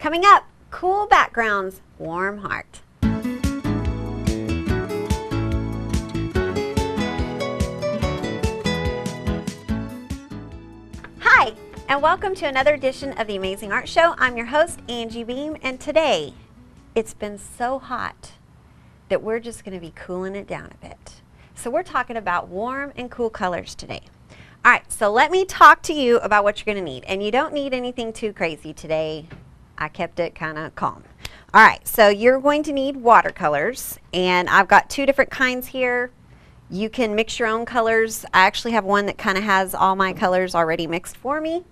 Coming up, cool backgrounds, warm heart. Hi, and welcome to another edition of the Amazing Art Show. I'm your host, Angie Beam, and today it's been so hot that we're just going to be cooling it down a bit. So we're talking about warm and cool colors today. All right, so let me talk to you about what you're going to need. And you don't need anything too crazy today. I kept it kind of calm. All right, so you're going to need watercolors, and I've got two different kinds here. You can mix your own colors. I actually have one that kind of has all my colors already mixed for me.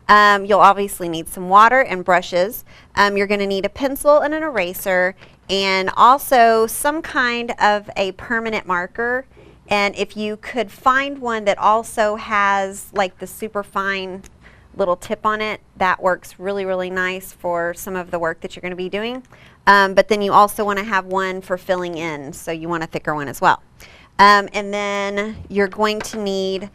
You'll obviously need some water and brushes. You're going to need a pencil and an eraser, and also some kind of a permanent marker. And if you could find one that also has like the super fine little tip on it, that works really, really nice for some of the work that you're going to be doing. But then you also want to have one for filling in, so you want a thicker one as well. And then you're going to need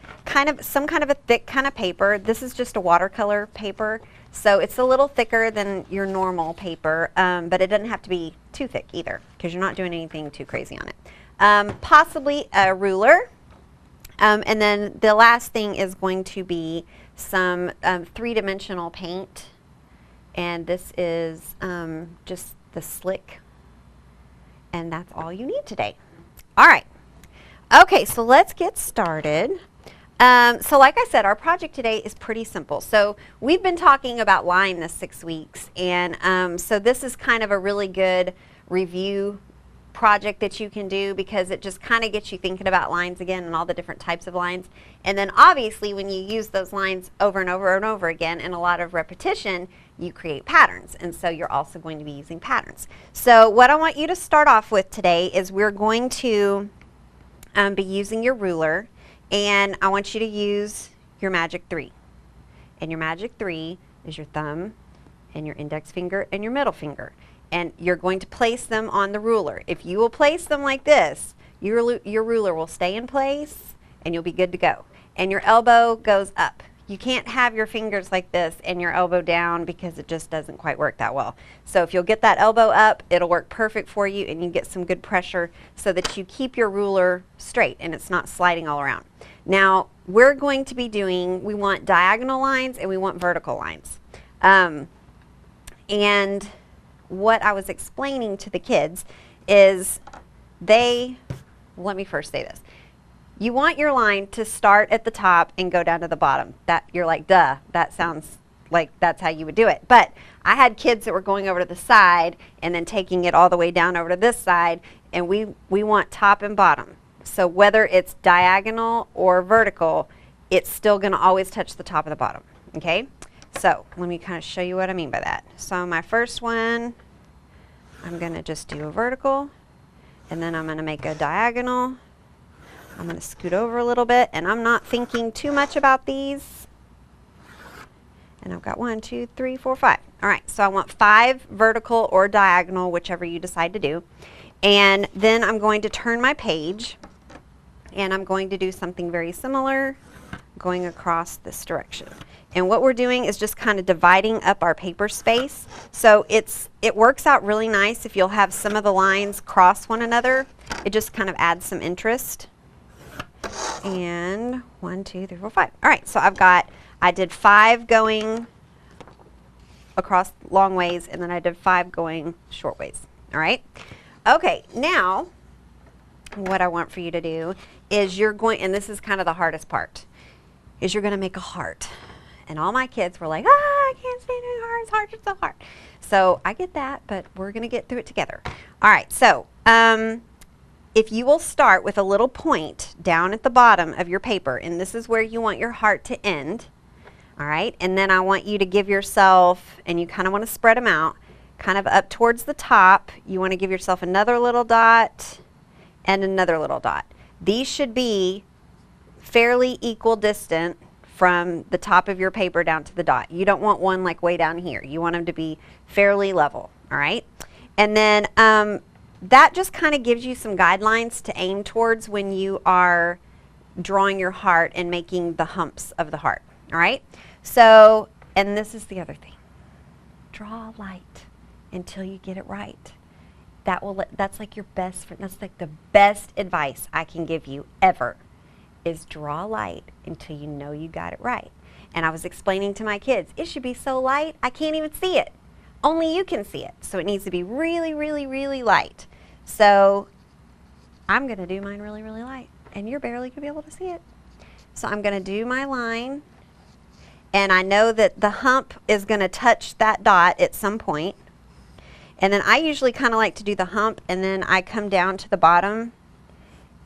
some kind of a thick kind of paper. This is just a watercolor paper, so it's a little thicker than your normal paper, but it doesn't have to be too thick either, because you're not doing anything too crazy on it. Possibly a ruler. And then the last thing is going to be some three-dimensional paint, and this is just the slick, and that's all you need today. All right, okay, so let's get started. So like I said, our project today is pretty simple. So we've been talking about line this 6 weeks, and so this is kind of a really good review project that you can do, because it just kind of gets you thinking about lines again and all the different types of lines. And then obviously when you use those lines over and over and over again and a lot of repetition, you create patterns, and so you're also going to be using patterns. So what I want you to start off with today is we're going to be using your ruler, and I want you to use your magic 3. And your magic 3 is your thumb and your index finger and your middle finger. And you're going to place them on the ruler. If you will place them like this, your ruler will stay in place and you'll be good to go. And your elbow goes up. You can't have your fingers like this and your elbow down, because it just doesn't quite work that well. So if you'll get that elbow up, it'll work perfect for you, and you get some good pressure so that you keep your ruler straight and it's not sliding all around. Now, we're going to be doing, we want diagonal lines and we want vertical lines. And what I was explaining to the kids is let me first say this. You want your line to start at the top and go down to the bottom. That you're like, duh, that sounds like that's how you would do it. But I had kids that were going over to the side and then taking it all the way down over to this side, and we want top and bottom. So whether it's diagonal or vertical, it's still going to always touch the top and the bottom, okay? So let me kind of show you what I mean by that. So my first one, I'm going to just do a vertical, and then I'm going to make a diagonal. I'm going to scoot over a little bit, and I'm not thinking too much about these. And I've got 1, 2, 3, 4, 5. All right, so I want 5 vertical or diagonal, whichever you decide to do. And then I'm going to turn my page, and I'm going to do something very similar, going across this direction. And what we're doing is just kind of dividing up our paper space. So it works out really nice if you'll have some of the lines cross one another. It just kind of adds some interest. And 1, 2, 3, 4, 5. All right, so I did 5 going across long ways, and then I did 5 going short ways. All right. Okay, now what I want for you to do is and this is kind of the hardest part, is you're going to make a heart. And all my kids were like, I can't stand doing hearts, hearts are so hard. So I get that, but we're going to get through it together. All right, so if you will start with a little point down at the bottom of your paper, and this is where you want your heart to end, all right? And then I want you to give yourself, and you kind of want to spread them out, kind of up towards the top. You want to give yourself another little dot and another little dot. These should be fairly equal distant from the top of your paper down to the dot. You don't want one like way down here. You want them to be fairly level, all right? And then that just kind of gives you some guidelines to aim towards when you are drawing your heart and making the humps of the heart, all right? So, and this is the other thing. draw light until you get it right. That's like your best friend. That's like the best advice I can give you ever, is draw light until you know you got it right. And I was explaining to my kids, it should be so light I can't even see it. Only you can see it. So it needs to be really, really, really light. So I'm going to do mine really, really light, and you're barely going to be able to see it. So I'm going to do my line, and I know that the hump is going to touch that dot at some point. And then I usually kind of like to do the hump, and then I come down to the bottom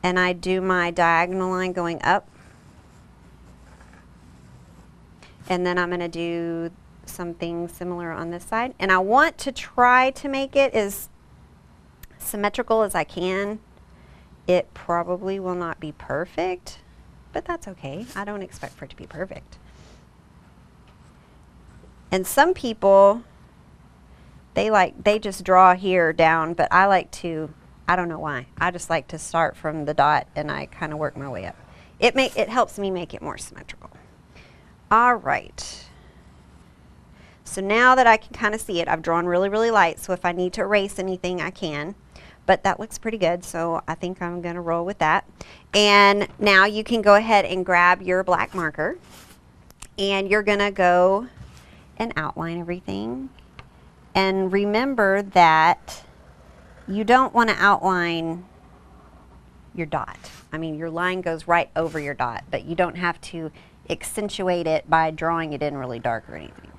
and I do my diagonal line going up. And then I'm going to do something similar on this side. And I want to try to make it as symmetrical as I can. It probably will not be perfect, but that's okay. I don't expect for it to be perfect. And some people, they just draw here down, but I like to, I don't know why. I just like to start from the dot and I kind of work my way up. It helps me make it more symmetrical. All right. So now that I can kind of see it, I've drawn really, really light, so if I need to erase anything, I can. But that looks pretty good, so I think I'm going to roll with that. And now you can go ahead and grab your black marker, and you're going to go and outline everything. And remember that you don't want to outline your dot. I mean, your line goes right over your dot, but you don't have to accentuate it by drawing it in really dark or anything.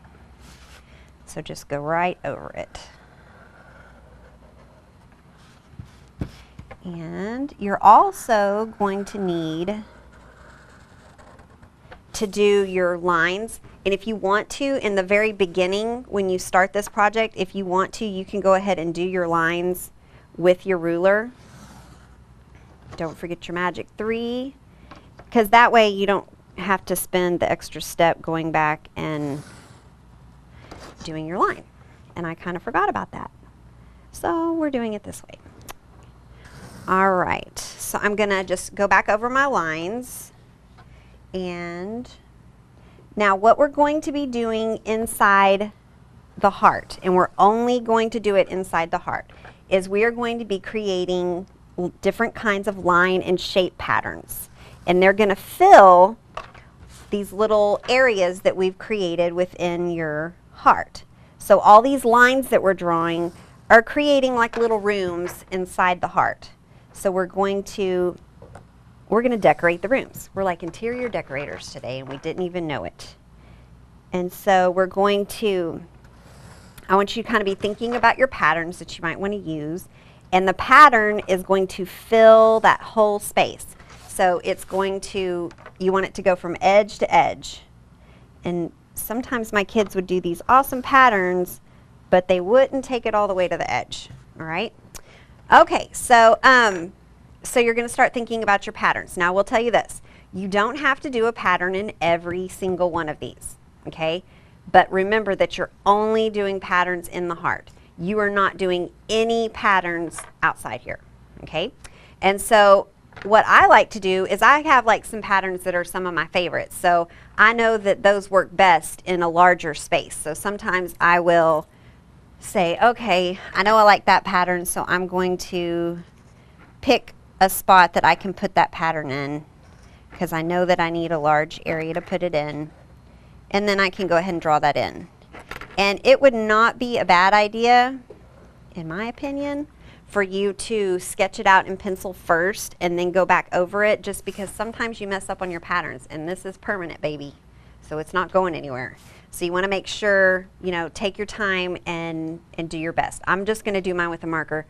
So just go right over it. And you're also going to need to do your lines. And if you want to, in the very beginning, when you start this project, if you want to, you can go ahead and do your lines with your ruler. Don't forget your magic 3, because that way you don't have to spend the extra step going back and doing your line. And I kind of forgot about that. So we're doing it this way. All right, so I'm gonna just go back over my lines. And now what we're going to be doing inside the heart, and we're only going to do it inside the heart, is we are going to be creating different kinds of line and shape patterns. And they're gonna fill these little areas that we've created within your heart. So all these lines that we're drawing are creating like little rooms inside the heart. So we're going to decorate the rooms. We're like interior decorators today, and we didn't even know it. And so we're going to, I want you to kind of be thinking about your patterns that you might want to use. And the pattern is going to fill that whole space. So it's going to, you want it to go from edge to edge. And sometimes my kids would do these awesome patterns, but they wouldn't take it all the way to the edge. All right? Okay, so you're going to start thinking about your patterns. Now, we'll tell you this. You don't have to do a pattern in every single one of these, okay? But remember that you're only doing patterns in the heart. You are not doing any patterns outside here, okay? And so what I like to do is I have like some patterns that are some of my favorites. So I know that those work best in a larger space. So sometimes I will say, okay, I know I like that pattern, so I'm going to pick a spot that I can put that pattern in, because I know that I need a large area to put it in. And then I can go ahead and draw that in. And it would not be a bad idea, in my opinion, for you to sketch it out in pencil first and then go back over it, just because sometimes you mess up on your patterns, and this is permanent, baby. So it's not going anywhere. So you want to make sure, you know, take your time and do your best. I'm just going to do mine with a marker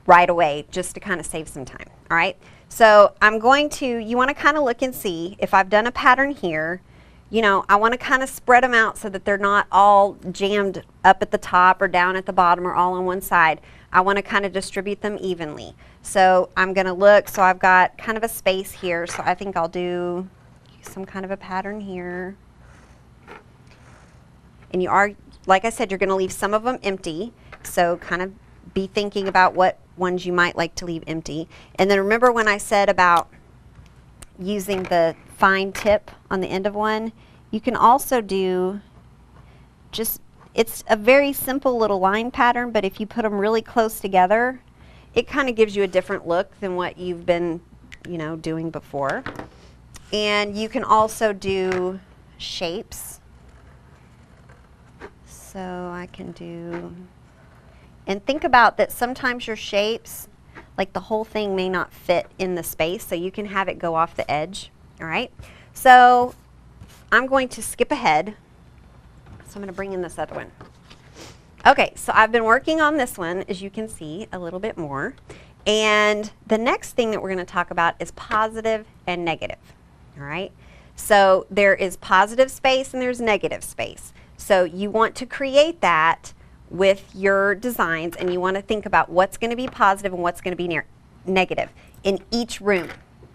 right away just to kind of save some time. All right. So I'm going to, you want to kind of look and see if I've done a pattern here. You know, I want to kind of spread them out so that they're not all jammed up at the top or down at the bottom or all on one side. I want to kind of distribute them evenly. So I'm going to look, so I've got kind of a space here. So I think I'll do some kind of a pattern here. And you are, like I said, you're going to leave some of them empty. So kind of be thinking about what ones you might like to leave empty. And then remember when I said about using the fine tip on the end of one, you can also do just It's a very simple little line pattern, but if you put them really close together, it kind of gives you a different look than what you've been, you know, doing before. And you can also do shapes. So I can do, and think about that sometimes your shapes, like the whole thing may not fit in the space, so you can have it go off the edge. All right, so I'm going to skip ahead. So I'm going to bring in this other one. Okay, so I've been working on this one, as you can see, a little bit more. And the next thing that we're going to talk about is positive and negative. All right, so there is positive space and there's negative space. So you want to create that with your designs, and you want to think about what's going to be positive and what's going to be negative in each room.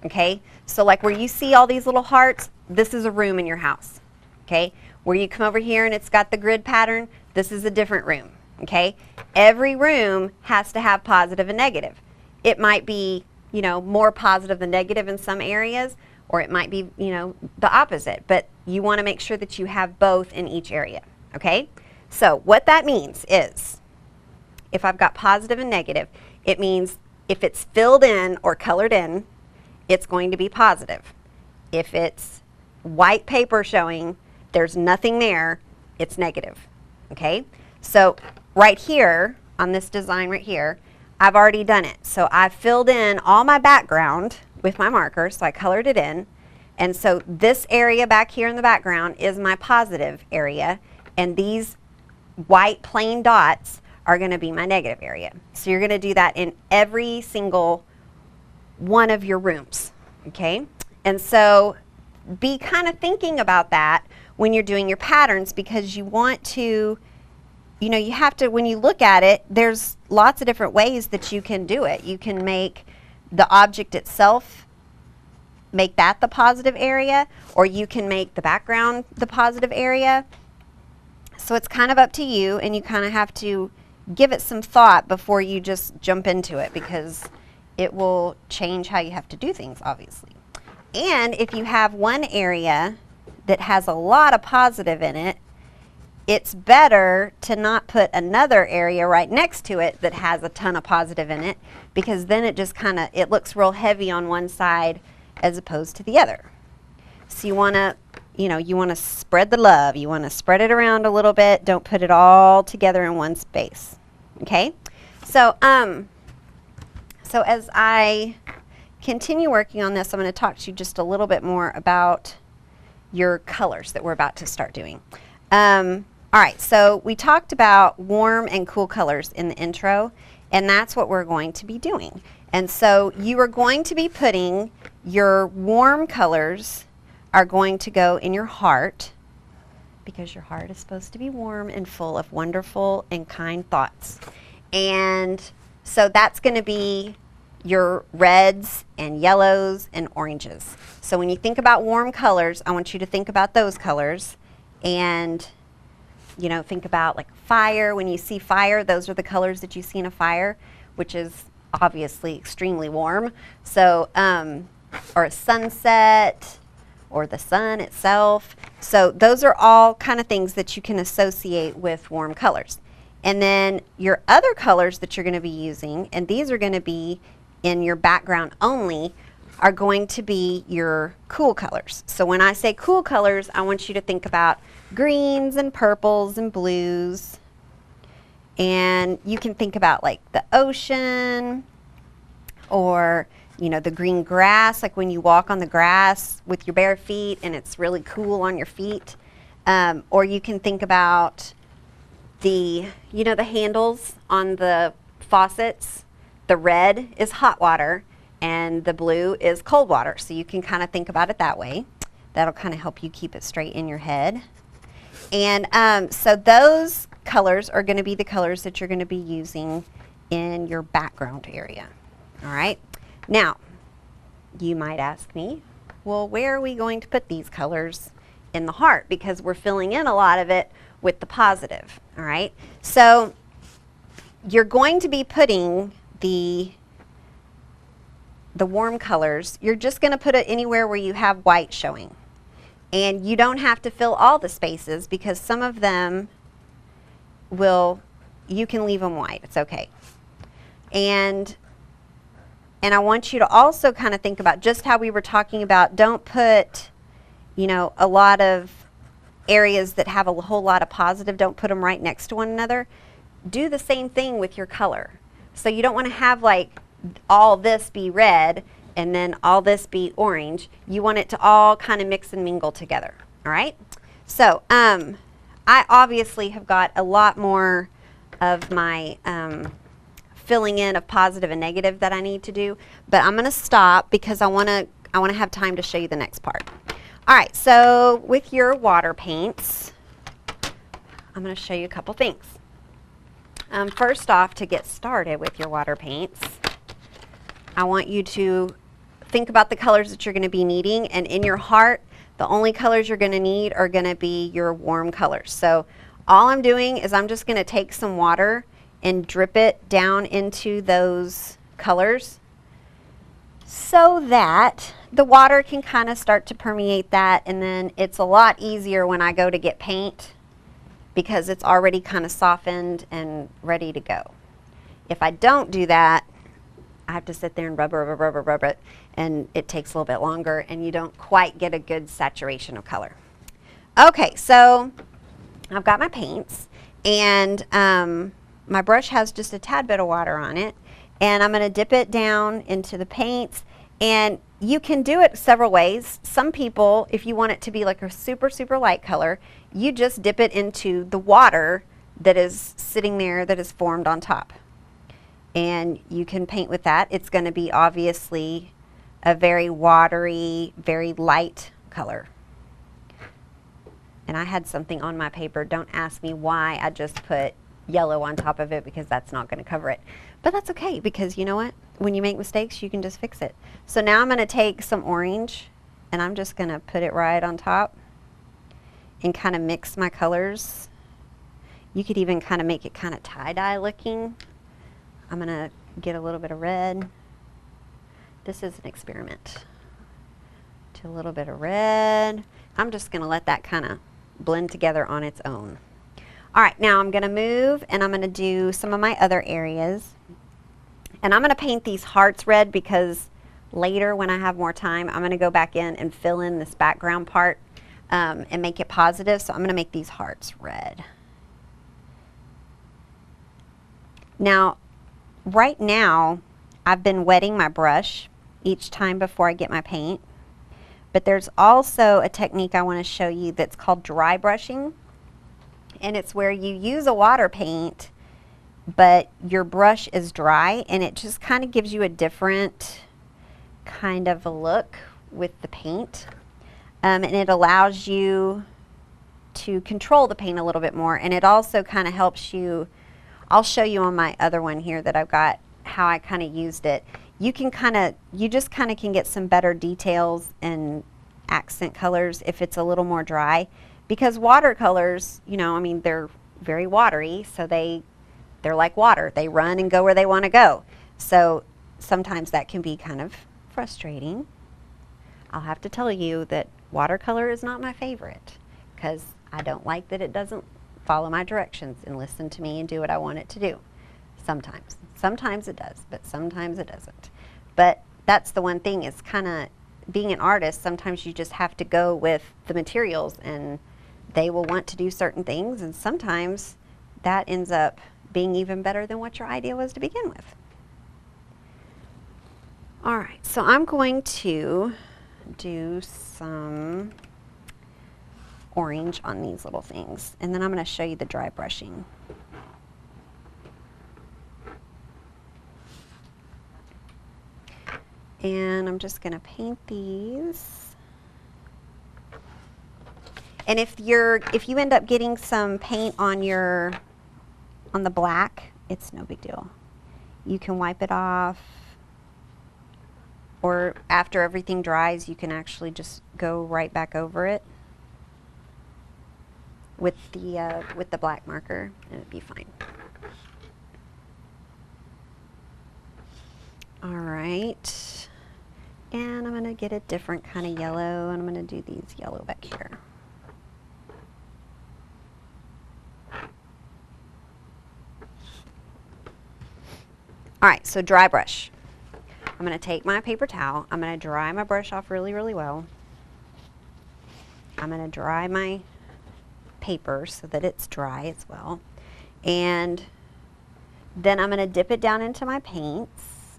Okay, so like where you see all these little hearts, this is a room in your house. Okay, where you come over here and it's got the grid pattern, this is a different room. Okay, every room has to have positive and negative. It might be, you know, more positive than negative in some areas, or it might be, you know, the opposite, but you want to make sure that you have both in each area. Okay, so what that means is, if I've got positive and negative, it means if it's filled in or colored in, it's going to be positive. If it's white paper showing, there's nothing there, it's negative. Okay, so right here on this design right here, I've already done it. So I've filled in all my background with my marker, so I colored it in. And so this area back here in the background is my positive area, and these white plain dots are going to be my negative area. So you're going to do that in every single one of your rooms. Okay, and so be kind of thinking about that when you're doing your patterns, because you want to, you know, you have to, when you look at it, there's lots of different ways that you can do it. You can make the object itself, make that the positive area, or you can make the background the positive area. So it's kind of up to you, and you kind of have to give it some thought before you just jump into it, because it will change how you have to do things, obviously. And if you have one area that has a lot of positive in it, it's better to not put another area right next to it that has a ton of positive in it, because then it just kind of, it looks real heavy on one side as opposed to the other. So you want to, you know, you want to spread the love. You want to spread it around a little bit. Don't put it all together in one space. Okay? So, so as I continue working on this, I'm going to talk to you just a little bit more about your colors that we're about to start doing. All right, so we talked about warm and cool colors in the intro, and that's what we're going to be doing. And so you are going to be putting your warm colors are going to go in your heart, because your heart is supposed to be warm and full of wonderful and kind thoughts. And so that's going to be your reds and yellows and oranges. So when you think about warm colors, I want you to think about those colors, and you know, think about like fire. When you see fire, those are the colors that you see in a fire, which is obviously extremely warm. So, or a sunset, or the sun itself. So those are all kind of things that you can associate with warm colors. And then your other colors that you're going to be using, and these are going to be in your background only, are going to be your cool colors. So when I say cool colors, I want you to think about greens and purples and blues. And you can think about like the ocean, or you know, the green grass, like when you walk on the grass with your bare feet and it's really cool on your feet. Or you can think about the, you know, the handles on the faucets. The red is hot water and the blue is cold water. So you can kind of think about it that way. That'll kind of help you keep it straight in your head. And so those colors are going to be the colors that you're going to be using in your background area. All right. Now, you might ask me, well, where are we going to put these colors in the heart? Because we're filling in a lot of it with the positive. All right. So you're going to be putting the warm colors, you're just going to put it anywhere where you have white showing. And you don't have to fill all the spaces, because some of them you can leave them white. It's okay. And I want you to also kind of think about just how we were talking about, don't put, you know, a lot of areas that have a whole lot of positive, don't put them right next to one another. Do the same thing with your color. So you don't want to have like all this be red and then all this be orange. You want it to all kind of mix and mingle together. All right? So I obviously have got a lot more of my filling in of positive and negative that I need to do, but I'm going to stop because I want to have time to show you the next part. All right, so with your water paints, I'm going to show you a couple things. First off, to get started with your water paints, I want you to think about the colors that you're going to be needing, and in your heart, the only colors you're going to need are going to be your warm colors. So all I'm doing is I'm just going to take some water and drip it down into those colors so that the water can kind of start to permeate that, and then it's a lot easier when I go to get paint because it's already kind of softened and ready to go. If I don't do that, I have to sit there and rub it, and it takes a little bit longer, and you don't quite get a good saturation of color. Okay, so I've got my paints, and my brush has just a tad bit of water on it, and I'm going to dip it down into the paints, and you can do it several ways. Some people, if you want it to be like a super, super light color, you just dip it into the water that is sitting there that is formed on top. And you can paint with that. It's going to be obviously a very watery, very light color. And I had something on my paper. Don't ask me why I just put yellow on top of it, because that's not going to cover it. But that's okay, because you know what? When you make mistakes, you can just fix it. So now I'm going to take some orange, and I'm just going to put it right on top and kind of mix my colors. You could even kind of make it kind of tie-dye looking. I'm going to get a little bit of red. This is an experiment. To a little bit of red. I'm just going to let that kind of blend together on its own. All right, now I'm going to move, and I'm going to do some of my other areas. And I'm going to paint these hearts red because later when I have more time, I'm going to go back in and fill in this background part and make it positive. So I'm going to make these hearts red. Now, right now, I've been wetting my brush each time before I get my paint. But there's also a technique I want to show you that's called dry brushing. And it's where you use a water paint, but your brush is dry, and it just kind of gives you a different kind of a look with the paint. And it allows you to control the paint a little bit more, and it also kind of helps you. I'll show you on my other one here that I've got how I kind of used it. You just kind of can get some better details and accent colors if it's a little more dry. Because watercolors, you know, I mean, they're very watery, so they're like water. They run and go where they want to go. So sometimes that can be kind of frustrating. I'll have to tell you that watercolor is not my favorite because I don't like that it doesn't follow my directions and listen to me and do what I want it to do. Sometimes. Sometimes it does, but sometimes it doesn't. But that's the one thing, is kind of being an artist, sometimes you just have to go with the materials, and they will want to do certain things, and sometimes that ends up being even better than what your idea was to begin with. All right, so I'm going to do some orange on these little things, and then I'm going to show you the dry brushing. And I'm just going to paint these. And if you end up getting some paint on the black, it's no big deal. You can wipe it off, or after everything dries, you can actually just go right back over it with the black marker, and it'd be fine. All right, and I'm going to get a different kind of yellow, and I'm going to do these yellow back here. All right, so dry brush. I'm going to take my paper towel. I'm going to dry my brush off really, really well. I'm going to dry my paper so that it's dry as well. And then I'm going to dip it down into my paints.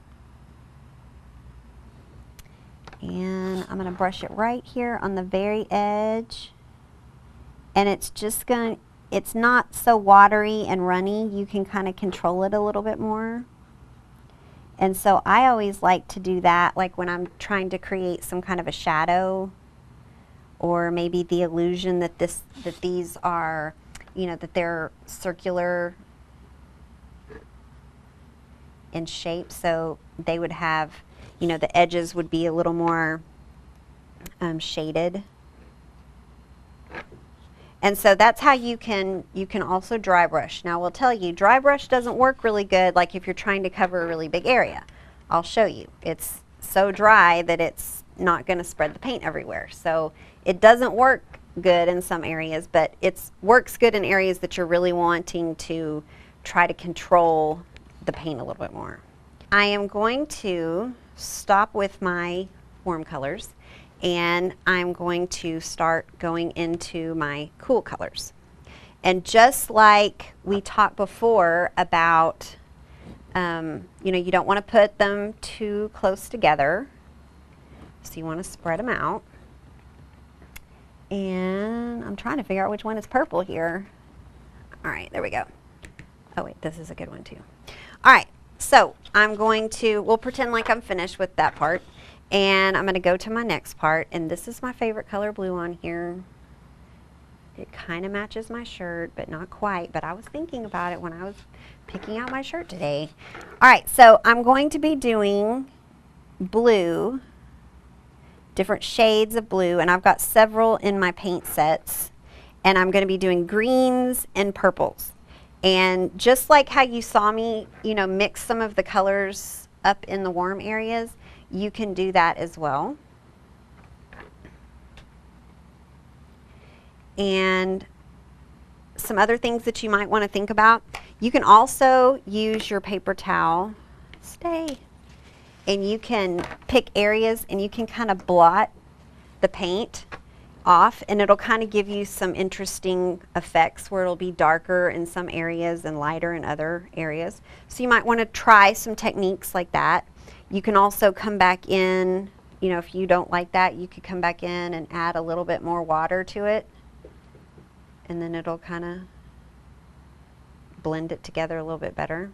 And I'm going to brush it right here on the very edge. And it's just going, it's not so watery and runny. You can kind of control it a little bit more. And so I always like to do that, like when I'm trying to create some kind of a shadow, or maybe the illusion that these are, you know, that they're circular in shape, so they would have, you know, the edges would be a little more shaded. And so that's how you can also dry brush. Now we'll tell you, dry brush doesn't work really good like if you're trying to cover a really big area. I'll show you. It's so dry that it's not going to spread the paint everywhere. So it doesn't work good in some areas, but it works good in areas that you're really wanting to try to control the paint a little bit more. I am going to stop with my warm colors, and I'm going to start going into my cool colors. And just like we talked before about, you know, you don't want to put them too close together, so you want to spread them out. And I'm trying to figure out which one is purple here. All right, there we go. Oh wait, this is a good one too. All right, so I'm going to, we'll pretend like I'm finished with that part. And I'm going to go to my next part, and this is my favorite color blue on here. It kind of matches my shirt, but not quite. But I was thinking about it when I was picking out my shirt today. All right, so I'm going to be doing blue, different shades of blue, and I've got several in my paint sets. And I'm going to be doing greens and purples. And just like how you saw me, you know, mix some of the colors up in the warm areas, you can do that as well. And some other things that you might want to think about, you can also use your paper towel, and you can pick areas and you can kind of blot the paint off, and it'll kind of give you some interesting effects where it'll be darker in some areas and lighter in other areas. So you might want to try some techniques like that. You can also come back in, you know, if you don't like that, you could come back in and add a little bit more water to it, and then it'll kind of blend it together a little bit better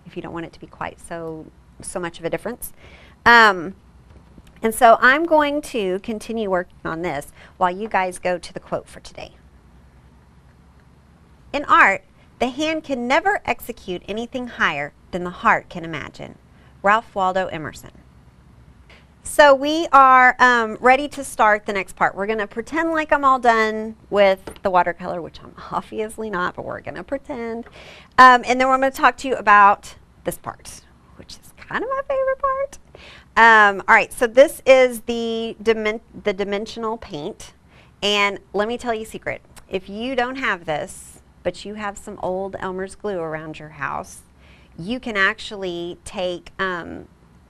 if you don't want it to be quite so much of a difference. And so I'm going to continue working on this while you guys go to the quote for today. In art, the hand can never execute anything higher than the heart can imagine. Ralph Waldo Emerson. So we are ready to start the next part. We're going to pretend like I'm all done with the watercolor, which I'm obviously not, but we're going to pretend. And then we're going to talk to you about this part, which is kind of my favorite part. All right, so this is the dimensional paint. And let me tell you a secret. If you don't have this, but you have some old Elmer's glue around your house, you can actually take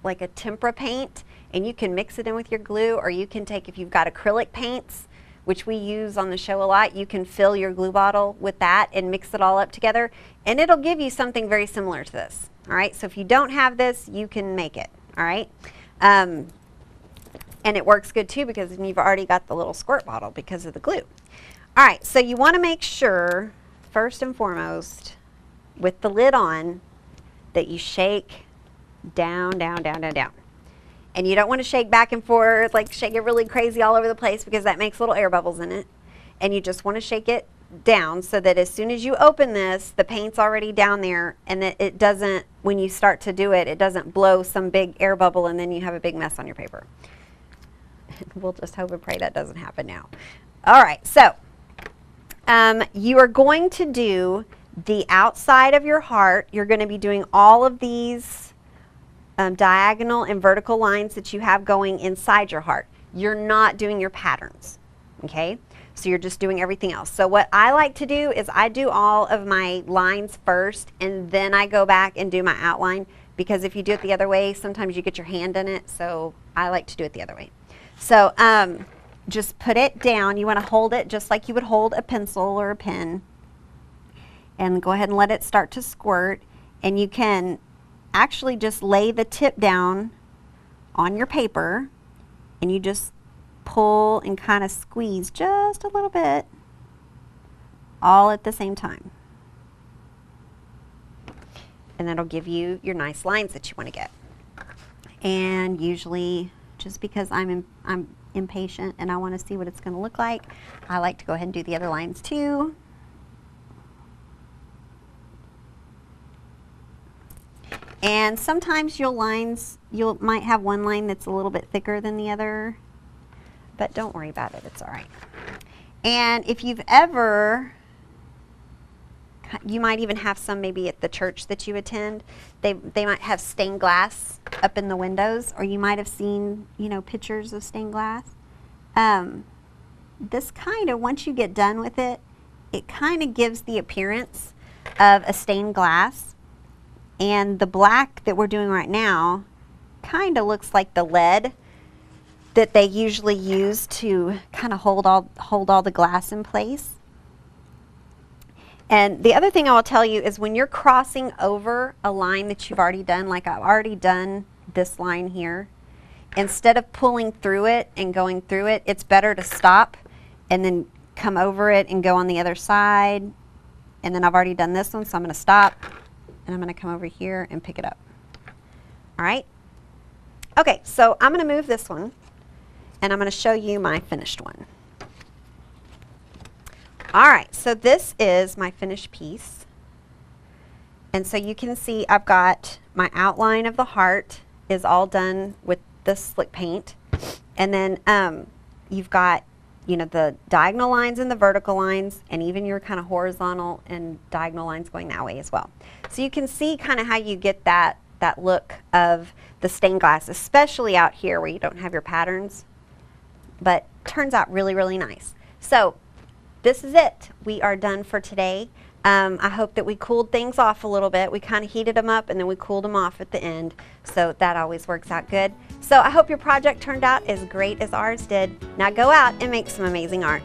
like a tempera paint and you can mix it in with your glue, or you can take, if you've got acrylic paints, which we use on the show a lot, you can fill your glue bottle with that and mix it all up together, and it'll give you something very similar to this. All right, so if you don't have this, you can make it. All right, and it works good too because then you've already got the little squirt bottle because of the glue. All right, so you want to make sure, first and foremost, with the lid on, that you shake down, down, down, down, down. And you don't want to shake back and forth, like shake it really crazy all over the place, because that makes little air bubbles in it. And you just want to shake it down so that as soon as you open this, the paint's already down there, and that it doesn't, when you start to do it, it doesn't blow some big air bubble and then you have a big mess on your paper. We'll just hope and pray that doesn't happen now. All right, so you are going to do the outside of your heart. You're going to be doing all of these diagonal and vertical lines that you have going inside your heart. You're not doing your patterns, okay? So you're just doing everything else. So what I like to do is I do all of my lines first, and then I go back and do my outline, because if you do it the other way, sometimes you get your hand in it. So I like to do it the other way. So just put it down. You want to hold it just like you would hold a pencil or a pen, and go ahead and let it start to squirt. And you can actually just lay the tip down on your paper, and you just pull and kind of squeeze just a little bit, all at the same time. And that'll give you your nice lines that you want to get. And usually, just because I'm impatient and I want to see what it's going to look like, I like to go ahead and do the other lines too. And sometimes you might have one line that's a little bit thicker than the other, but don't worry about it, it's all right. And if you've ever, you might even have some maybe at the church that you attend, they might have stained glass up in the windows, or you might have seen, you know, pictures of stained glass. This kind of, once you get done with it, it kind of gives the appearance of a stained glass. And the black that we're doing right now kind of looks like the lead that they usually use to kind of hold all the glass in place. And the other thing I will tell you is when you're crossing over a line that you've already done, like I've already done this line here, instead of pulling through it and going through it, it's better to stop and then come over it and go on the other side. And then I've already done this one, so I'm going to stop. And I'm going to come over here and pick it up. All right? Okay, so I'm going to move this one, and I'm going to show you my finished one. All right, so this is my finished piece. And so you can see I've got my outline of the heart is all done with this slick paint. And then you've got, you know, the diagonal lines and the vertical lines, and even your kind of horizontal and diagonal lines going that way as well. So you can see kind of how you get that look of the stained glass, especially out here where you don't have your patterns, but turns out really, really nice. So this is it. We are done for today. I hope that we cooled things off a little bit. We kind of heated them up and then we cooled them off at the end, so that always works out good. So I hope your project turned out as great as ours did. Now go out and make some amazing art.